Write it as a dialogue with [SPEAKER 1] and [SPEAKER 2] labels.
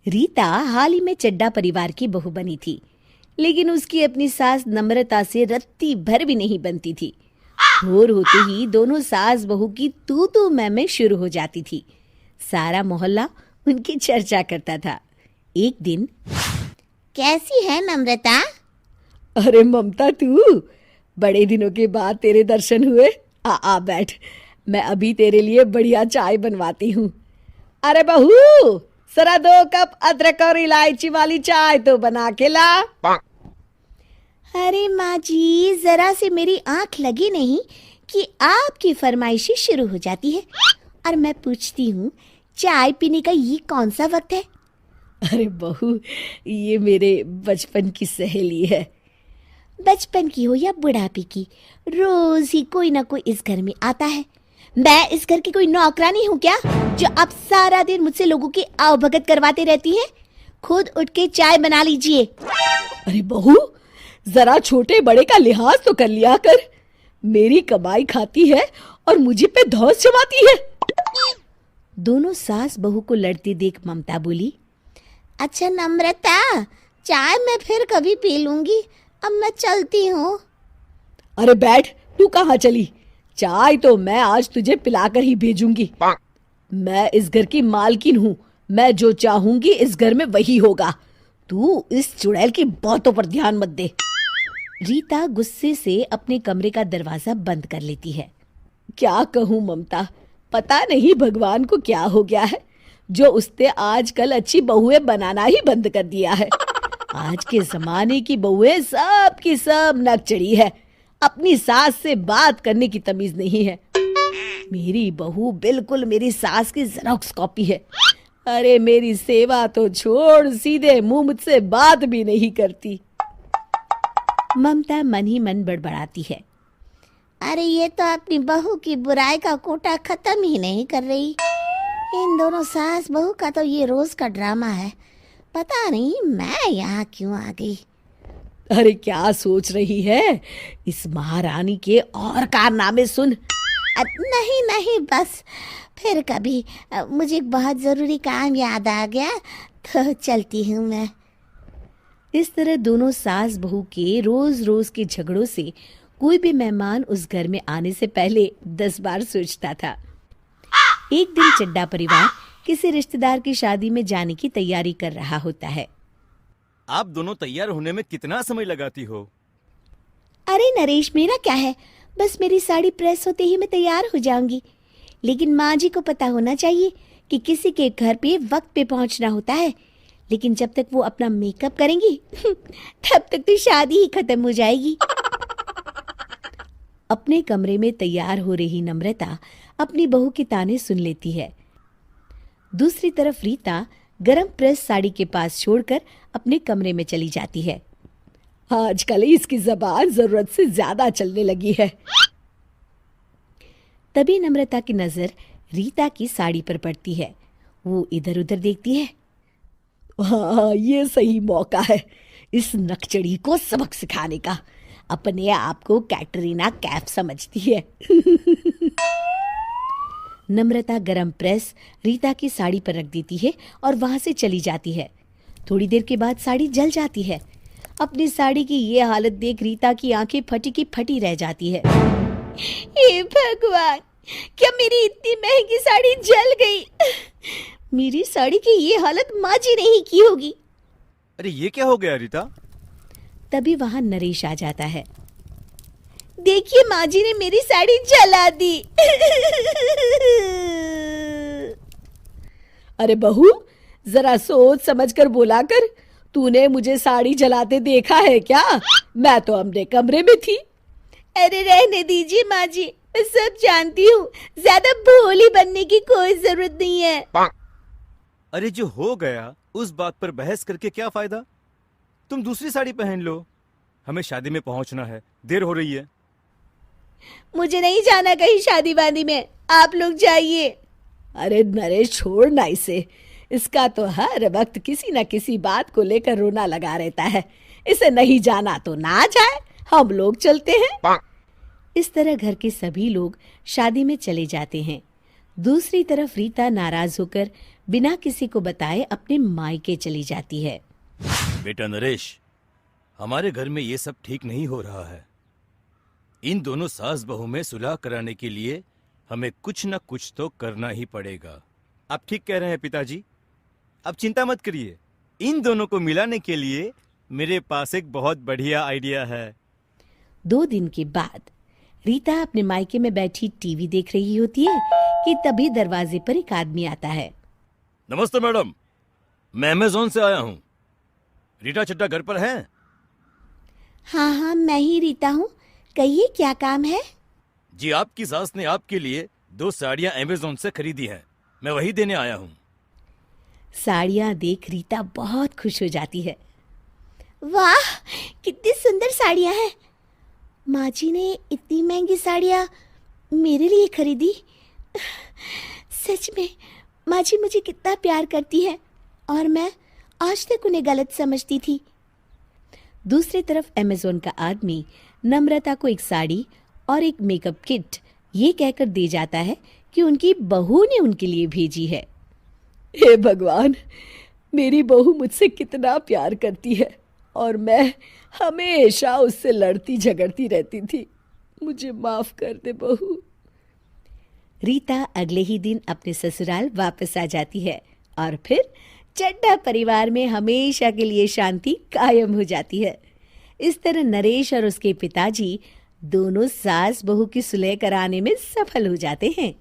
[SPEAKER 1] रीता हाल ही में चड्डा परिवार की बहू बनी थी, लेकिन उसकी अपनी सास नम्रता से रत्ती भर भी नहीं बनती थी। भोर होते ही दोनों सास बहू की तू तू मैं शुरू हो जाती थी। सारा मोहल्ला उनकी चर्चा करता था। एक दिन,
[SPEAKER 2] कैसी है नम्रता?
[SPEAKER 1] अरे ममता, तू बड़े दिनों के बाद तेरे दर्शन हुए। आ बैठ, मैं अभी तेरे लिए बढ़िया चाय बनवाती हूँ। अरे बहू, जरा 2 कप अदरक और इलायची वाली चाय तो बना के ला।
[SPEAKER 2] अरे माँ जी, जरा से मेरी आंख लगी नहीं कि आपकी फरमाइशी शुरू हो जाती है और मैं पूछती हूँ, चाय पीने का ये कौन सा वक्त है?
[SPEAKER 1] अरे बहू, ये मेरे बचपन की सहेली है।
[SPEAKER 2] बचपन की हो या बुढ़ापे की, रोज ही कोई ना कोई इस घर में आता है। मैं इस घर की कोई नौकरानी हूँ क्या, जो आप सारा दिन मुझसे लोगों की आवभगत करवाते रहती हैं? खुद उठ के चाय बना लीजिए।
[SPEAKER 1] अरे बहू, जरा छोटे बड़े का लिहाज तो कर लिया कर। मेरी कमाई खाती है और मुझे पे धौंस जमाती है। दोनों सास बहू को लड़ते देख ममता बोली,
[SPEAKER 2] अच्छा नम्रता, चाय मैं फिर कभी पी लूंगी, अब मैं चलती हूँ।
[SPEAKER 1] अरे बैठ, तू कहाँ चली? चाय तो मैं आज तुझे पिलाकर ही भेजूंगी। मैं इस घर की मालकिन हूँ, मैं जो चाहूंगी इस घर में वही होगा। तू इस चुड़ैल की बातों पर ध्यान मत दे। रीता गुस्से से अपने कमरे का दरवाजा बंद कर लेती है। क्या कहूँ ममता, पता नहीं भगवान को क्या हो गया है, जो उसने आजकल अच्छी बहुएं बनाना ही बंद कर दिया है। आज के जमाने की बहुएं सब की सब नकचड़ी है, अपनी सास से बात करने की तमीज नहीं है। मेरी बहू बिल्कुल मेरी सास की जेरॉक्स कॉपी है। अरे मेरी सेवा तो छोड़, सीधे मुंह मुझसे बात भी नहीं करती। ममता मन ही मन बड़बड़ाती है,
[SPEAKER 2] अरे ये तो अपनी बहू की बुराई का कोटा खत्म ही नहीं कर रही। इन दोनों सास बहू का तो ये रोज का ड्रामा है। पता नहीं मैं यहाँ क्यों आ गई।
[SPEAKER 1] अरे क्या सोच रही है? इस महारानी के और कारनामे सुन।
[SPEAKER 2] नहीं नहीं, बस फिर कभी, मुझे बहुत ज़रूरी काम याद आ गया तो चलती हूँ मैं।
[SPEAKER 1] इस तरह दोनों सास बहू के रोज रोज के झगड़ों से कोई भी मेहमान उस घर में आने से पहले 10 बार सोचता था। एक दिन चड्डा परिवार किसी रिश्तेदार की शादी में जाने की तैयारी कर रहा होता है।
[SPEAKER 3] आप दोनों तैयार होने में कितना समय लगाती हो?
[SPEAKER 2] अरे नरेश, मेरा क्या है, बस मेरी साड़ी प्रेस होते ही मैं तैयार हो जाऊंगी। लेकिन माँ जी को पता होना चाहिए कि किसी के घर पे वक्त पे पहुंचना होता है। लेकिन जब तक वो अपना मेकअप करेंगी तब तक तो शादी ही खत्म हो जाएगी।
[SPEAKER 1] अपने कमरे में तैयार हो रही नम्रता अपनी बहू की ताने सुन लेती है। दूसरी तरफ रीता गरम प्रेस साड़ी के पास छोड़कर अपने कमरे में चली जाती है। आजकल इसकी जबान जरूरत से ज्यादा चलने लगी है। तभी नम्रता की नजर रीता की साड़ी पर पड़ती है। वो इधर उधर देखती है। हाँ, ये सही मौका है इस नकचड़ी को सबक सिखाने का। अपने आप को कैटरीना कैफ समझती है। नम्रता गरम प्रेस रीता की साड़ी पर रख देती है और वहां से चली जाती है। थोड़ी देर के बाद साड़ी जल जाती है। अपनी साड़ी की ये हालत देख रीता की आंखें फटी की फटी रह जाती है।
[SPEAKER 2] हे भगवान, क्या मेरी इतनी महंगी साड़ी जल गई? मेरी साड़ी की ये हालत माँ जी ने ही की होगी।
[SPEAKER 3] अरे ये क्या हो गया रीता?
[SPEAKER 1] तभी वहां नरेश आ जाता है।
[SPEAKER 2] देखिए, माँ जी ने मेरी साड़ी जला दी।
[SPEAKER 1] अरे बहू, जरा सोच समझ कर बोला कर। तूने मुझे साड़ी जलाते देखा है क्या? मैं तो अपने कमरे में थी।
[SPEAKER 2] अरे रहने दीजिए माँ जी, मैं सब जानती हूँ। ज्यादा भोली बनने की कोई जरूरत नहीं है।
[SPEAKER 3] अरे जो हो गया उस बात पर बहस करके क्या फायदा? तुम दूसरी साड़ी पहन लो, हमें शादी में पहुंचना है, देर हो रही है।
[SPEAKER 2] मुझे नहीं जाना कहीं शादी वादी में, आप लोग जाइए।
[SPEAKER 1] अरे नरेश, छोड़ ना इसे। इसका तो हर वक्त किसी न किसी बात को लेकर रोना लगा रहता है। इसे नहीं जाना तो ना जाए, हम लोग चलते हैं। इस तरह घर के सभी लोग शादी में चले जाते हैं।
[SPEAKER 2] दूसरी तरफ रीता नाराज होकर बिना किसी को बताए अपने मायके चली जाती है।
[SPEAKER 3] बेटा नरेश, हमारे घर में ये सब ठीक नहीं हो रहा है। इन दोनों सास बहू में सुलह कराने के लिए हमें कुछ न कुछ तो करना ही पड़ेगा। आप ठीक कह रहे हैं पिताजी। अब चिंता मत करिए, इन दोनों को मिलाने के लिए मेरे पास एक बहुत बढ़िया आइडिया है।
[SPEAKER 2] 2 दिन के बाद रीता अपने मायके में बैठी टीवी देख रही होती है कि तभी दरवाजे पर एक आदमी आता है।
[SPEAKER 3] नमस्ते मैडम, मैं अमेज़न से आया हूँ। रीटा चड्ढा घर पर हैं?
[SPEAKER 2] हाँ हाँ, मैं ही रीता हूँ, कहिए क्या काम है?
[SPEAKER 3] जी, आपकी सास ने आपके लिए 2 साड़ियाँ अमेज़न से खरीदी हैं, मैं वही देने आया हूँ।
[SPEAKER 2] साड़ियाँ देख रीता बहुत खुश हो जाती है। वाह, कितनी सुंदर साड़ियाँ हैं। माँ जी ने इतनी महंगी साड़ियाँ मेरे लिए खरीदी। सच में माँ जी मुझे कितना प्यार करती है और मैं आज तक उन्हें गलत समझती थी। दूसरी तरफ अमेज़न का आदमी नम्रता को एक साड़ी और एक मेकअप किट ये कहकर दे जाता है कि उनकी बहू ने उनके लिए भेजी है।
[SPEAKER 1] हे भगवान, मेरी बहू मुझसे कितना प्यार करती है और मैं हमेशा उससे लड़ती झगड़ती रहती थी। मुझे माफ कर दे बहू।
[SPEAKER 2] रीता अगले ही दिन अपने ससुराल वापस आ जाती है और फिर चड्ढा परिवार में हमेशा के लिए शांति कायम हो जाती है। इस तरह नरेश और उसके पिताजी दोनों सास बहू की सुलह कराने में सफल हो जाते हैं।